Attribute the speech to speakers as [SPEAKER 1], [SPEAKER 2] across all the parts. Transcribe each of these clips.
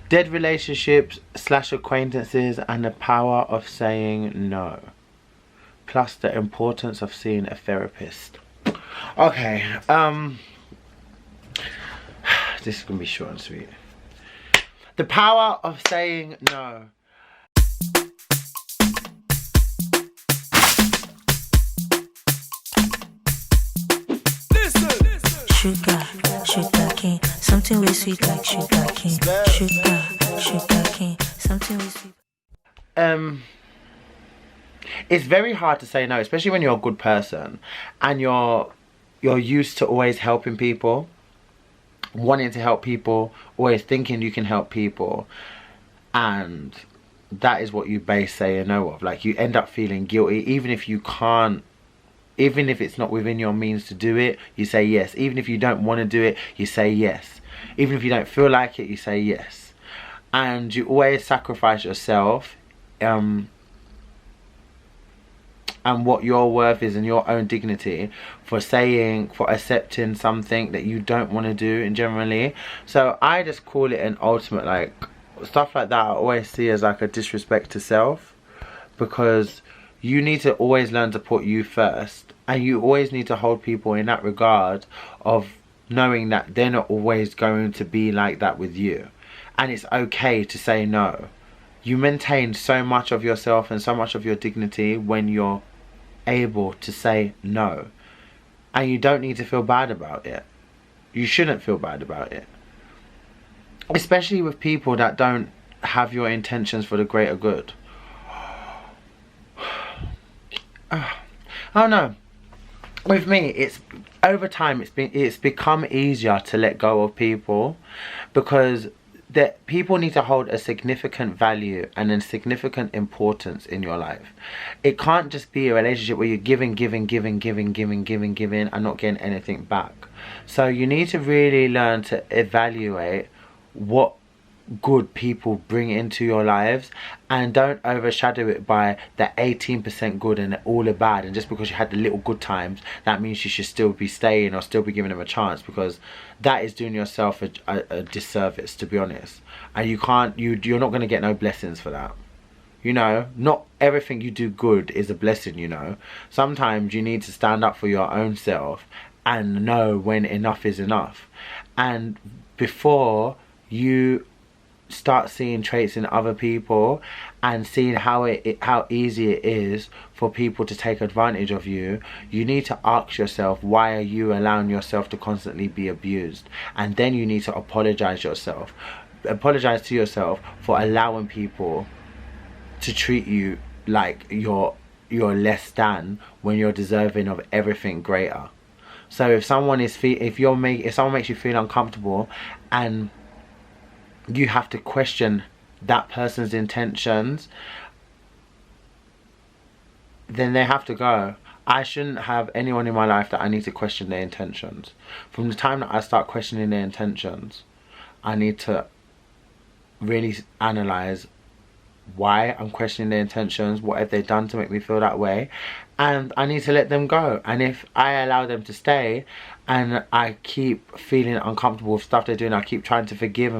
[SPEAKER 1] Dead relationships / acquaintances and the power of saying no. Plus the importance of seeing a therapist. Okay, this is gonna be short and sweet. The power of saying no.
[SPEAKER 2] Sugar cane, something with sweet like sugar cane. Sugar cane, something with sweet.
[SPEAKER 1] It's very hard to say no, especially when you're a good person and you're used to always helping people, wanting to help people, always thinking you can help people, and that is what you base saying no of. Like, you end up feeling guilty even if you can't. Even if it's not within your means to do it, you say yes. Even if you don't want to do it, you say yes. Even if you don't feel like it, you say yes. And you always sacrifice yourself and what your worth is and your own dignity for accepting something that you don't want to do in generally. So I just call it an ultimate, like, stuff like that I always see as like a disrespect to self, because you need to always learn to put you first, and you always need to hold people in that regard of knowing that they're not always going to be like that with you, and it's okay to say no. You maintain so much of yourself and so much of your dignity when you're able to say no, and you don't need to feel bad about it. You shouldn't feel bad about it, especially with people that don't have your intentions for the greater good. I don't know. With me, it's over time it's become easier to let go of people, because that people need to hold a significant value and a significant importance in your life. It can't just be a relationship where you're giving and not getting anything back. So you need to really learn to evaluate what good people bring into your lives, and don't overshadow it by the 18% good and all the bad. And just because you had the little good times, that means you should still be staying or still be giving them a chance, because that is doing yourself a disservice, to be honest. And you're not going to get no blessings for that. You know, not everything you do good is a blessing, you know. Sometimes you need to stand up for your own self and know when enough is enough. And before you start seeing traits in other people and seeing how easy it is for people to take advantage of you, you need to ask yourself, why are you allowing yourself to constantly be abused? And then you need to apologize to yourself for allowing people to treat you like you're less than, when you're deserving of everything greater. So if someone makes you feel uncomfortable and you have to question that person's intentions, then they have to go. I shouldn't have anyone in my life that I need to question their intentions. From the time that I start questioning their intentions, I need to really analyze why I'm questioning their intentions. What have they done to make me feel that way? And I need to let them go. And if I allow them to stay and I keep feeling uncomfortable with stuff they're doing, I keep trying to forgive,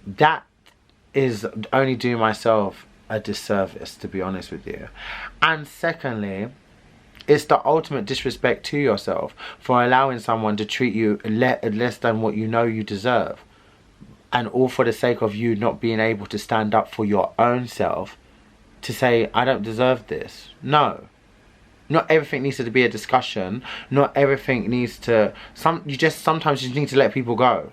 [SPEAKER 1] that is only doing myself a disservice, to be honest with you. And secondly, it's the ultimate disrespect to yourself for allowing someone to treat you less than what you know you deserve, and all for the sake of you not being able to stand up for your own self, to say, I don't deserve this. No. Not everything needs to be a discussion. Not everything needs to... Sometimes you just need to let people go.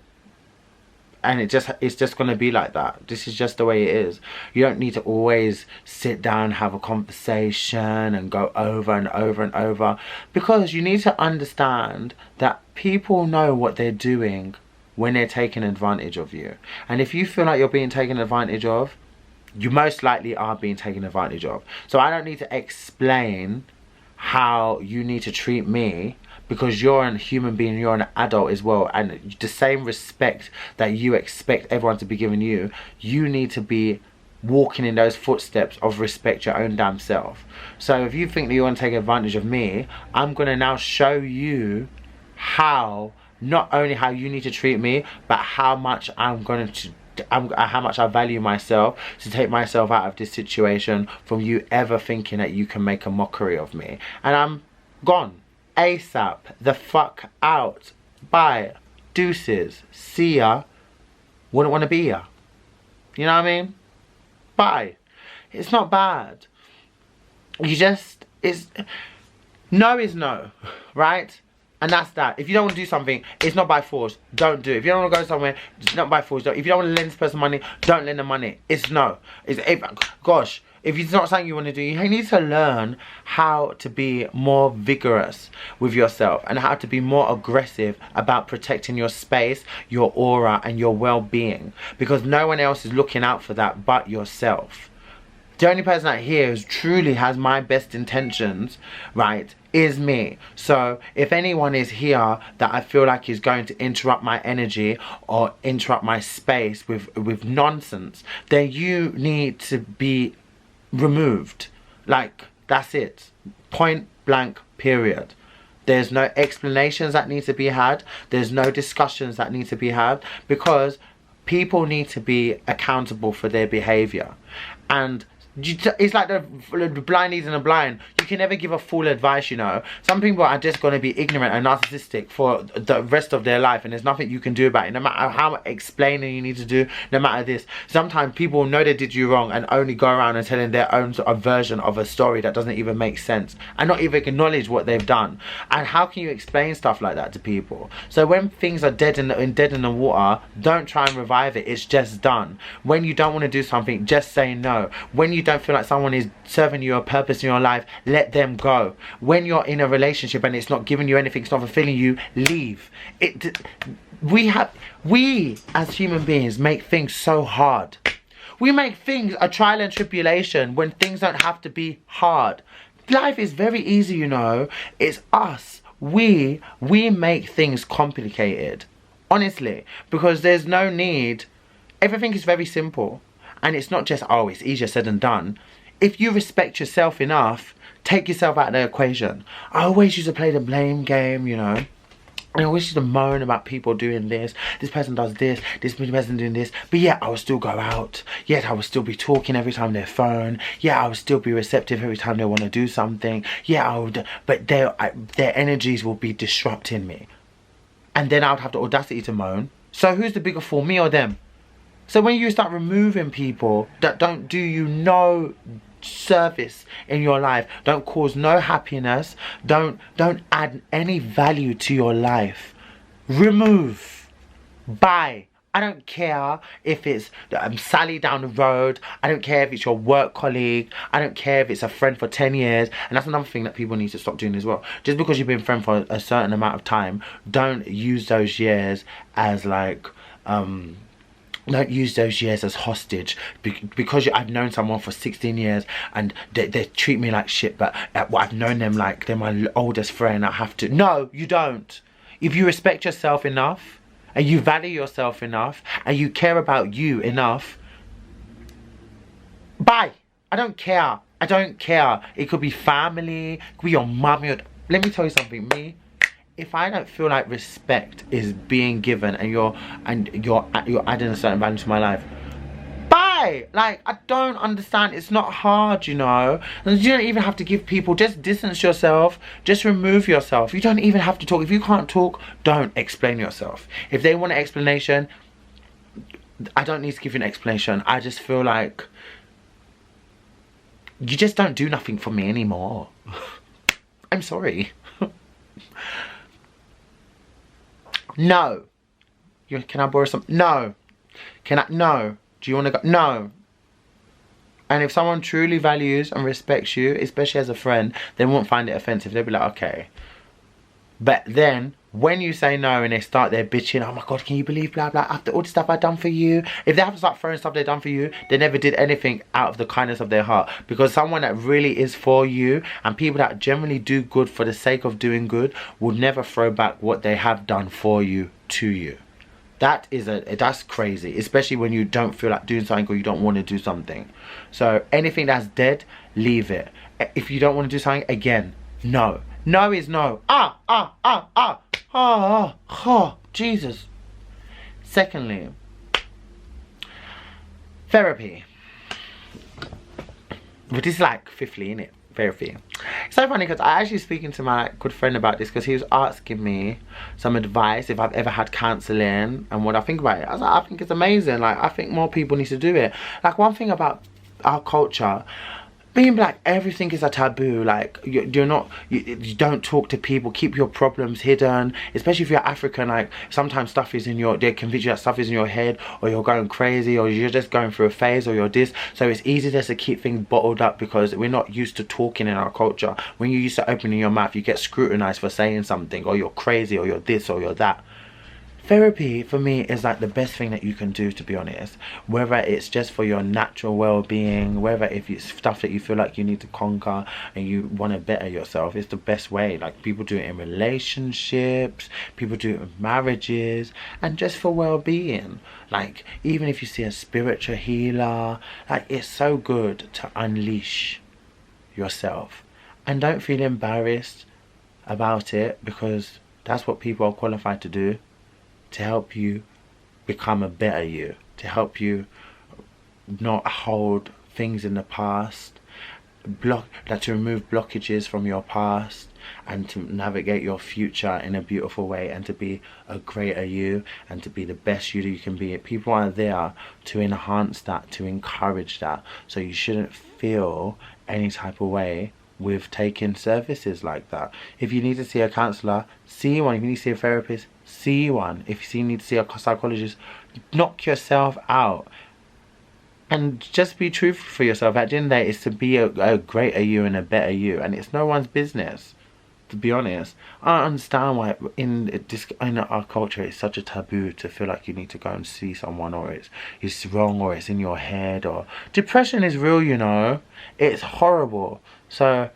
[SPEAKER 1] And it's just going to be like that. This is just the way it is. You don't need to always sit down, have a conversation and go over and over and over. Because you need to understand that people know what they're doing when they're taking advantage of you. And if you feel like you're being taken advantage of, you most likely are being taken advantage of. So I don't need to explain how you need to treat me, because you're a human being, you're an adult as well, and the same respect that you expect everyone to be giving you, you need to be walking in those footsteps of respect your own damn self. So if you think that you want to take advantage of me, I'm going to now show you how not only how you need to treat me, but how much how much I value myself to take myself out of this situation from you ever thinking that you can make a mockery of me. And I'm gone. ASAP. The fuck out. Bye. Deuces. See ya. Wouldn't want to be ya. You know what I mean? Bye. It's not bad. No is no, right? And that's that. If you don't want to do something, it's not by force. Don't do it. If you don't want to go somewhere, it's not by force. If you don't want to lend this person money, don't lend them money. It's no. Gosh, if it's not something you want to do, you need to learn how to be more vigorous with yourself and how to be more aggressive about protecting your space, your aura, and your well-being. Because no one else is looking out for that but yourself. The only person out here who truly has my best intentions, right, is me. So if anyone is here that I feel like is going to interrupt my energy or interrupt my space with nonsense, then you need to be removed. Like, that's it. Point blank, period. There's no explanations that need to be had. There's no discussions that need to be had, because people need to be accountable for their behavior. And it's like the blind leading the blind. You can never give a full advice, you know. Some people are just going to be ignorant and narcissistic for the rest of their life, and there's nothing you can do about it. No matter how much explaining you need to do, no matter this. Sometimes people know they did you wrong and only go around and telling their own sort of version of a story that doesn't even make sense and not even acknowledge what they've done. And how can you explain stuff like that to people? So when things are dead in the water, don't try and revive it. It's just done. When you don't want to do something, just say no. When you don't feel like someone is serving you a purpose in your life, let them go. When you're in a relationship and it's not giving you anything, it's not fulfilling you, leave. We as human beings make things so hard. We make things a trial and tribulation when things don't have to be hard. Life is very easy, you know. It's us. We make things complicated. Honestly, because there's no need. Everything is very simple. And it's not just, oh, it's easier said than done. If you respect yourself enough, take yourself out of the equation. I always used to play the blame game, you know. I always used to moan about people doing this person does this person doing this. But yet I would still go out. Yet I would still be talking every time they phone. Yeah, I would still be receptive every time they want to do something. Yeah, I would, but their energies will be disrupting me. And then I would have the audacity to moan. So who's the bigger fool, me or them? So when you start removing people that don't do you no service in your life, don't cause no happiness, don't add any value to your life, remove. Bye. I don't care if it's Sally down the road. I don't care if it's your work colleague. I don't care if it's a friend for 10 years. And that's another thing that people need to stop doing as well. Just because you've been friends for a certain amount of time, don't use those years as like don't use those years as hostage. Because I've known someone for 16 years and they treat me like shit, but I've known them like they're my oldest friend. I have to. No, you don't. If you respect yourself enough and you value yourself enough and you care about you enough, bye. I don't care. I don't care. It could be family, it could be your mum. Let me tell you something. If I don't feel like respect is being given and you're adding a certain value to my life, bye. Like, I don't understand. It's not hard, you know. And you don't even have to give people. Just distance yourself. Just remove yourself. You don't even have to talk. If you can't talk, don't explain yourself. If they want an explanation, I don't need to give you an explanation. I just feel like you just don't do nothing for me anymore. I'm sorry. No. Can I borrow some? No. Can I? No. Do you want to go? No. And if someone truly values and respects you, especially as a friend, they won't find it offensive. They'll be like, okay. But then, when you say no and they start their bitching, oh my God, can you believe blah blah, after all the stuff I've done for you? If they have to start throwing stuff they've done for you, they never did anything out of the kindness of their heart. Because someone that really is for you, and people that generally do good for the sake of doing good, will never throw back what they have done for you to you. That's crazy, especially when you don't feel like doing something or you don't want to do something. So anything that's dead, leave it. If you don't want to do something, again, no. No is no. Jesus. Secondly, therapy. But this is like fifthly, innit? Therapy. It's so funny because I actually speaking to my good friend about this because he was asking me some advice if I've ever had counselling and what I think about it. I was like, I think it's amazing. Like, I think more people need to do it. Like, one thing about our culture, being black, everything is a taboo. Like, you don't talk to people, keep your problems hidden, especially if you're African. Like, sometimes stuff is in your, they convince you that stuff is in your head, or you're going crazy, or you're just going through a phase, or you're this. So it's easy just to keep things bottled up because we're not used to talking in our culture. When you're used to opening your mouth, you get scrutinized for saying something, or you're crazy, or you're this, or you're that. Therapy for me is like the best thing that you can do, to be honest. Whether it's just for your natural well-being, whether if it's stuff that you feel like you need to conquer and you want to better yourself, it's the best way. Like, people do it in relationships, people do it in marriages, and just for well-being. Like, even if you see a spiritual healer, like, it's so good to unleash yourself. And don't feel embarrassed about it, because that's what people are qualified to do. To help you become a better you, to help you not hold things in the past, to remove blockages from your past, and to navigate your future in a beautiful way, and to be a greater you, and to be the best you that you can be. People are there to enhance that, to encourage that. So you shouldn't feel any type of way with taking services like that. If you need to see a counsellor, see one. If you need to see a therapist, see one. If you need to see a psychologist, knock yourself out and just be truthful for yourself. At the end of the day, it's to be a greater you and a better you, and it's no one's business, to be honest. I don't understand why in our culture it's such a taboo to feel like you need to go and see someone, or it's wrong, or it's in your head. Or depression is real, you know. It's horrible. So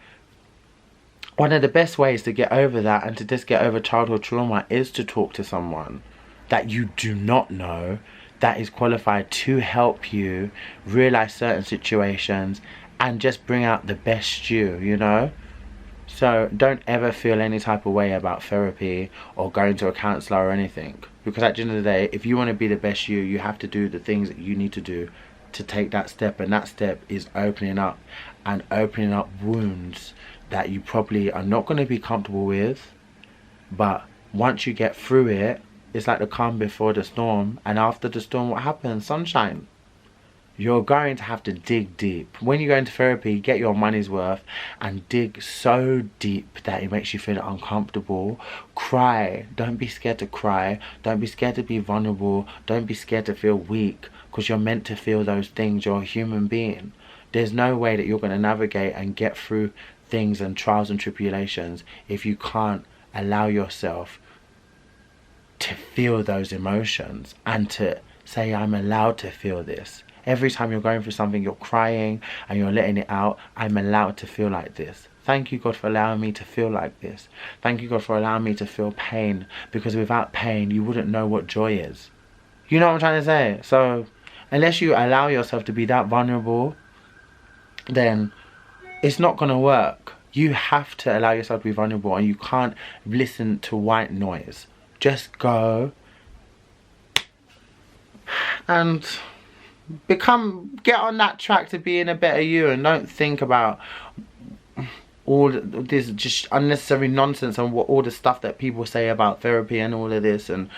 [SPEAKER 1] one of the best ways to get over that, and to just get over childhood trauma, is to talk to someone that you do not know, that is qualified to help you realize certain situations and just bring out the best you know. So don't ever feel any type of way about therapy or going to a counsellor or anything, because at the end of the day, if you want to be the best you have to do the things that you need to do to take that step, and that step is opening up wounds that you probably are not going to be comfortable with. But once you get through it, it's like the calm before the storm, and after the storm, what happens? Sunshine. You're going to have to dig deep. When you go into therapy, get your money's worth and dig so deep that it makes you feel uncomfortable. Cry. Don't be scared to cry. Don't be scared to be vulnerable. Don't be scared to feel weak, because you're meant to feel those things. You're a human being. There's no way that you're going to navigate and get through things and trials and tribulations if you can't allow yourself to feel those emotions and to say, I'm allowed to feel this. Every time you're going through something, you're crying and you're letting it out, I'm allowed to feel like this. Thank you, God, for allowing me to feel like this. Thank you, God, for allowing me to feel pain, because without pain, you wouldn't know what joy is. You know what I'm trying to say? So unless you allow yourself to be that vulnerable, then it's not going to work. You have to allow yourself to be vulnerable, and you can't listen to white noise. Just go and get on that track to being a better you, and don't think about all this just unnecessary nonsense and all the stuff that people say about therapy and all of this, and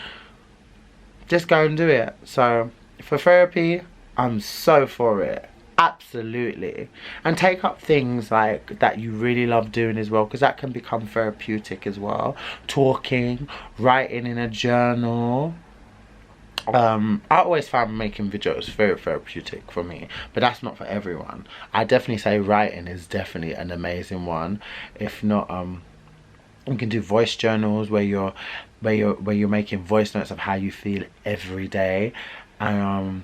[SPEAKER 1] just go and do it. So for therapy, I'm so for it. Absolutely. And take up things like that you really love doing as well, because that can become therapeutic as well. Talking, writing in a journal. I always found making videos very therapeutic for me, but that's not for everyone. I definitely say writing is definitely an amazing one. If not, you can do voice journals where you're making voice notes of how you feel every day, and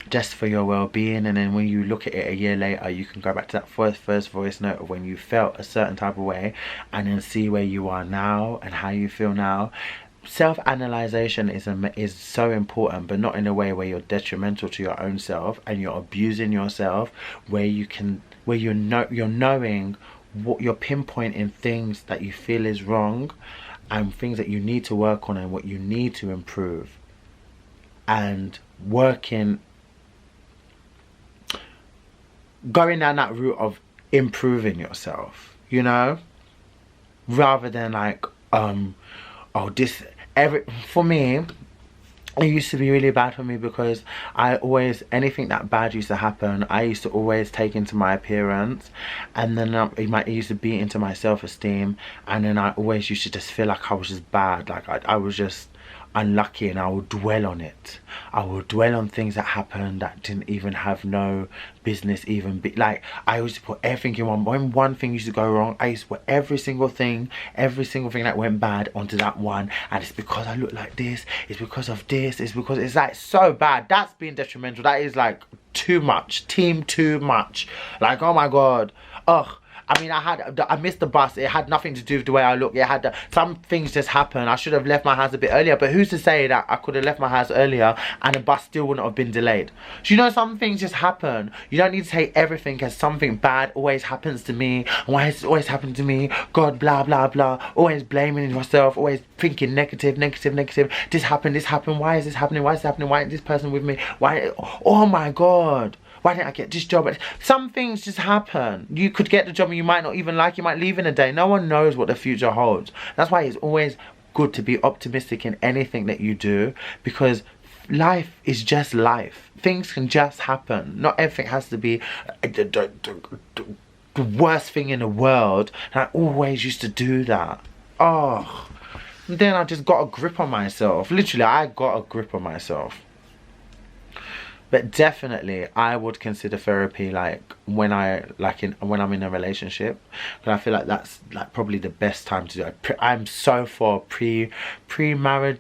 [SPEAKER 1] just for your well-being. And then when you look at it a year later, you can go back to that first voice note of when you felt a certain type of way, and then see where you are now and how you feel now. Self-analyzation is so important, but not in a way where you're detrimental to your own self and you're abusing yourself, where you're knowing what you're pinpointing things that you feel is wrong and things that you need to work on and what you need to improve, and going down that route of improving yourself, you know, rather than like for me, it used to be really bad for me because anything that bad used to happen, I used to always take into my appearance, and then it used to beat into my self-esteem, and then I always used to just feel like I was just bad, like I was just unlucky, and I would dwell on it. I would dwell on things that happened that didn't even have no business even be. Like, I used to put everything in when one thing used to go wrong, I used to put every single thing that went bad onto that one, and it's because I look like this, it's because of this, it's because it's like so bad. That's being detrimental. That is like too much, too much. Like, oh my god, ugh. I mean, I missed the bus. It had nothing to do with the way I look. It had some things just happened. I should have left my house a bit earlier. But who's to say that I could have left my house earlier and the bus still wouldn't have been delayed? So, you know, some things just happen. You don't need to take everything as something bad always happens to me. Why is it always happening to me? God, blah, blah, blah. Always blaming yourself. Always thinking negative. This happened. Why is this happening? Why is this happening? Why isn't this person with me? Why? Oh my God. Why didn't I get this job? Some things just happen. You could get the job and you might not even like it. You might leave in a day. No one knows what the future holds. That's why it's always good to be optimistic in anything that you do, because life is just life. Things can just happen. Not everything has to be the worst thing in the world. And I always used to do that. Oh. And then I just got a grip on myself. Literally, I got a grip on myself. But definitely, I would consider therapy like when I'm in a relationship, because I feel like that's like probably the best time to do it. I'm so for pre-marital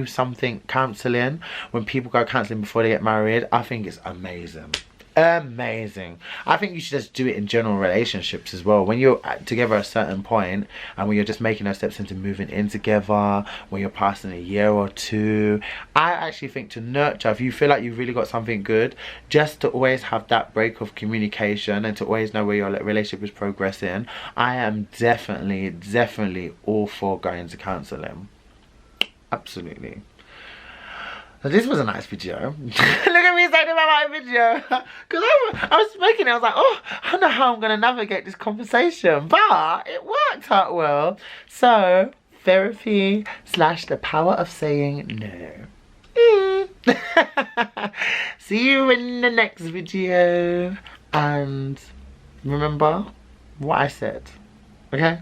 [SPEAKER 1] something counselling. When people go counselling before they get married, I think it's amazing. Amazing. I think you should just do it in general relationships as well. When you're together at a certain point and when you're just making those steps into moving in together, when you're passing a year or two, I actually think to nurture, if you feel like you've really got something good, just to always have that break of communication and to always know where your relationship is progressing, I am definitely all for going to counselling. Absolutely. So this was a nice video. Look at me saying about my video. Because I was making it, I was like, oh, I don't know how I'm going to navigate this conversation. But it worked out well. So, therapy / the power of saying no. See you in the next video. And remember what I said. Okay?